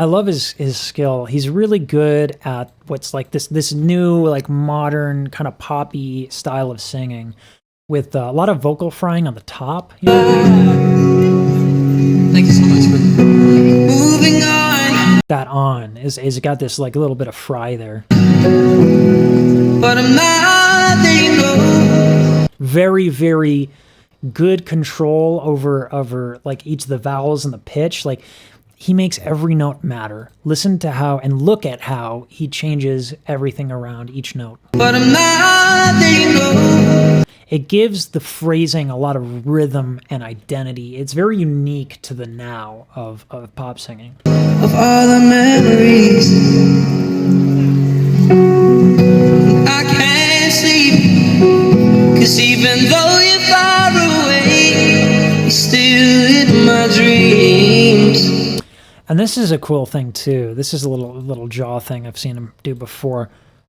I love his skill. He's really good at what's like this new, like, modern kind of poppy style of singing with a lot of vocal frying on the top. You know? Thank you so much for moving on. That on is got this like a little bit of fry there. But I'm not letting go. Very, very good control over like each of the vowels and the pitch. Like, he makes every note matter. Listen to how and look at how he changes everything around each note. But I'm not letting go. It gives the phrasing a lot of rhythm and identity. It's very unique to the now of pop singing. Of all the memories, I can't sleep, 'cause even though you're far away, you're still in my dreams. And this is a cool thing too. This is a little jaw thing I've seen him do before.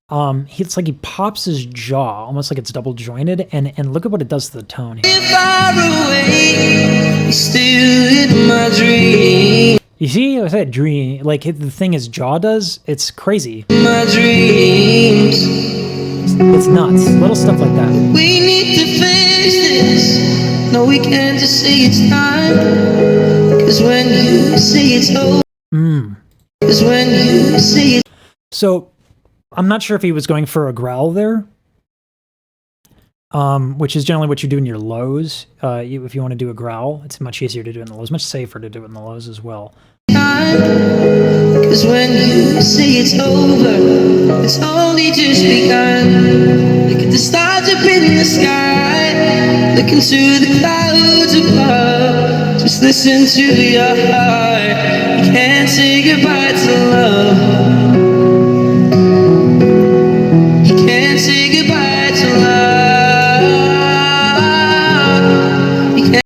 It's like he pops his jaw, almost like it's double jointed, and look at what it does to the tone here. You're far away, you're still in my dreams. You see, I said dream. Like, the thing his jaw does, it's crazy. My dreams. It's nuts. Little stuff like that. We need to fix this. No, we can't just say it's time. 'Cause when you say it's over. 'Cause when you say it. So, I'm not sure if he was going for a growl there, which is generally what you do in your lows. If you want to do a growl, it's much easier to do in the lows, much safer to do it in the lows as well. 'Cause when you say it's over, it's only just begun. Look at the stars up in the sky, look into the clouds above. Just listen to your heart. You can't say goodbye to love. You can't say goodbye to love. You can't.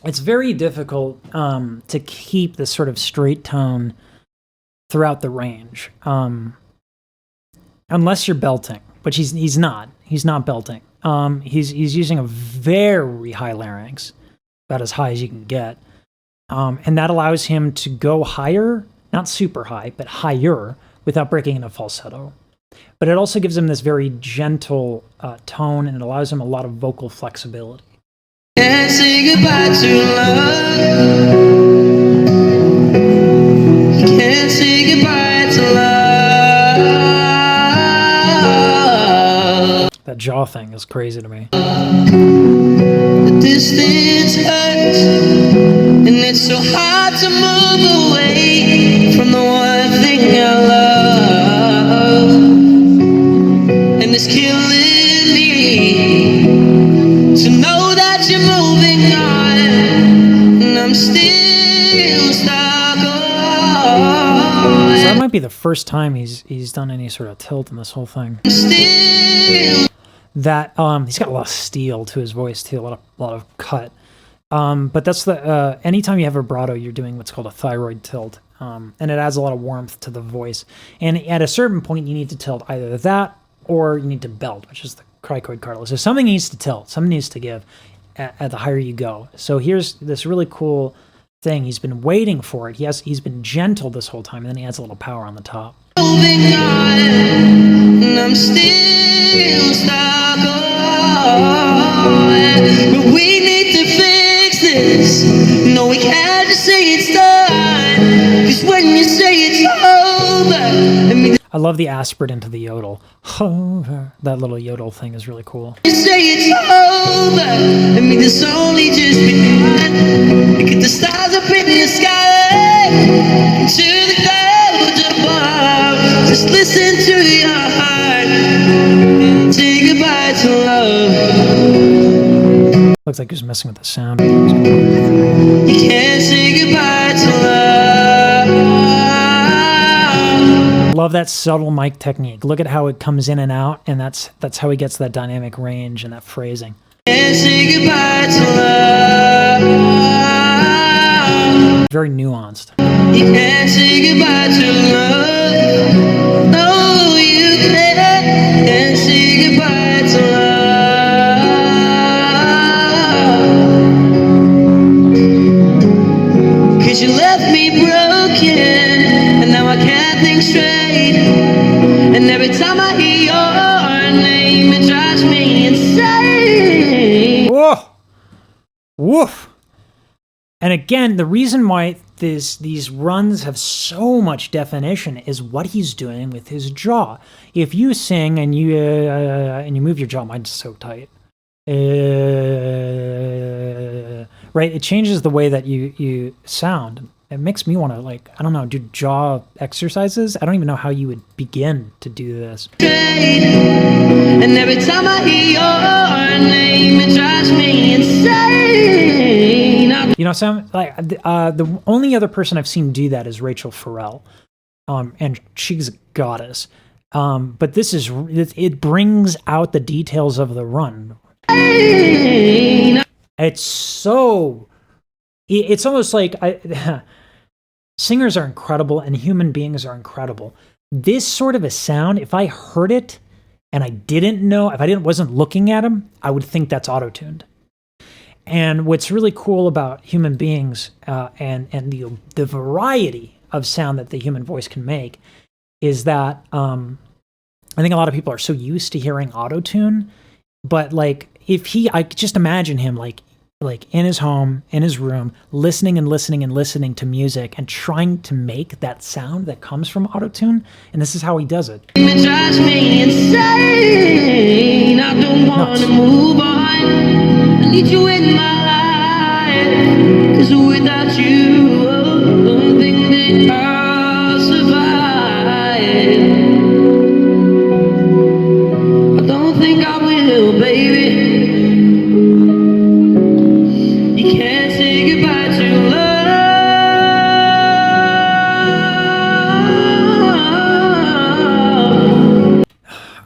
It's very difficult to keep this sort of straight tone throughout the range, unless you're belting, which he's not. He's not belting. He's using a very high larynx, about as high as you can get, and that allows him to go higher, not super high, but higher, without breaking into falsetto. But it also gives him this very gentle tone, and it allows him a lot of vocal flexibility. Can't say goodbye to love. You can't say goodbye to love. That jaw thing is crazy to me. The distance hurts, and it's so hard to move away from the one thing I love. And it's killing me to know that you're moving on, and I'm still stuck on. So that might be the first time he's done any sort of tilt in this whole thing. Still. That he's got a lot of steel to his voice too, a lot of cut. But that's the anytime you have vibrato, you're doing what's called a thyroid tilt, and it adds a lot of warmth to the voice. And at a certain point, you need to tilt either that or you need to belt, which is the cricoid cartilage. So something needs to tilt, something needs to give at the higher you go. So here's this really cool thing. He's been waiting for it. He's been gentle this whole time, and then he adds a little power on the top. Moving on, and I'm still stuck on. But we need to fix this. No, we can't just say it's done. 'Cause when you say it's over, I mean, I love the aspirate into the yodel. That little yodel thing is really cool. you say it's over. I mean, it's only just begun. Look at the stars up in the sky, into the clouds above. Just listen to your heart. Say goodbye to love. Looks like he's messing with the sound. You can't say goodbye to love. Love that subtle mic technique. Look at how it comes in and out, and that's how he gets that dynamic range and that phrasing. Can't say goodbye to love. Very nuanced. You can't say goodbye to love. No, you can't say goodbye to love. 'Cause you left me broken. it drives me insane. Whoa! Woof! And again, the reason why these runs have so much definition is what he's doing with his jaw. If you sing and you move your jaw, mine's so tight. Right? It changes the way that you sound. It makes me want to, like, I don't know, do jaw exercises. I don't even know how you would begin to do this. And every time I hear your name, it drives me insane. You know, Sam, like, the only other person I've seen do that is Rachel Farrell. And she's a goddess. But it brings out the details of the run. It's almost like singers are incredible and human beings are incredible. This sort of a sound, if I heard it and I didn't know, if I wasn't looking at him, I would think that's auto-tuned. And what's really cool about human beings and the variety of sound that the human voice can make is that I think a lot of people are so used to hearing auto-tune, but like I could just imagine him like in his home, in his room, listening and listening and listening to music and trying to make that sound that comes from auto-tune, and this is how he does it. It drives me insane. I don't want to move on. I need you in my life, 'cause without you, I don't think that I'll survive. I don't think I will, baby. You can't say goodbye to love.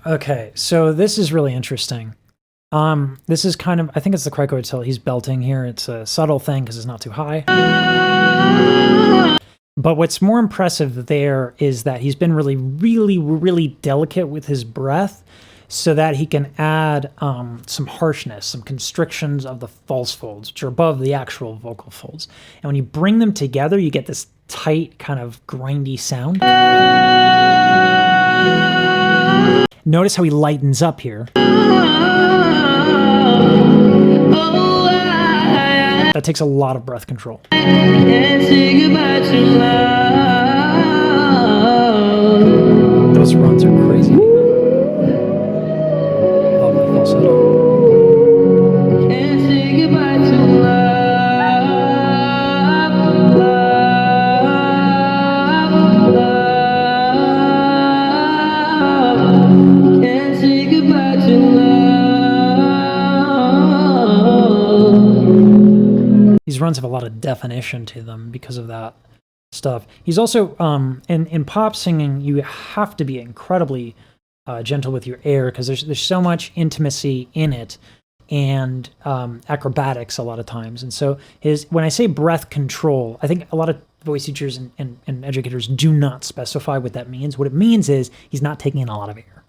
Okay, so this is really interesting. This is kind of, I think it's the cricoid tilt he's belting here. It's a subtle thing because it's not too high. But what's more impressive there is that he's been really, really, really delicate with his breath so that he can add some harshness, some constrictions of the false folds, which are above the actual vocal folds. And when you bring them together, you get this tight, kind of grindy sound. Notice how he lightens up here. That takes a lot of breath control. Those runs are crazy. Lovely falsetto. Can't say goodbye to love, love. Can't say goodbye to love. These runs have a lot of definition to them because of that stuff. He's also, in pop singing, you have to be incredibly gentle with your air because there's so much intimacy in it and acrobatics a lot of times. And so when I say breath control, I think a lot of voice teachers and educators do not specify what that means. What it means is he's not taking in a lot of air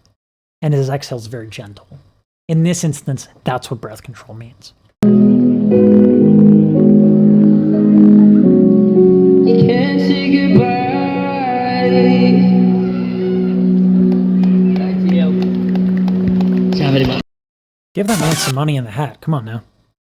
and his exhale is very gentle. In this instance, that's what breath control means. Can't say goodbye. Give that man some money in the hat. Come on now.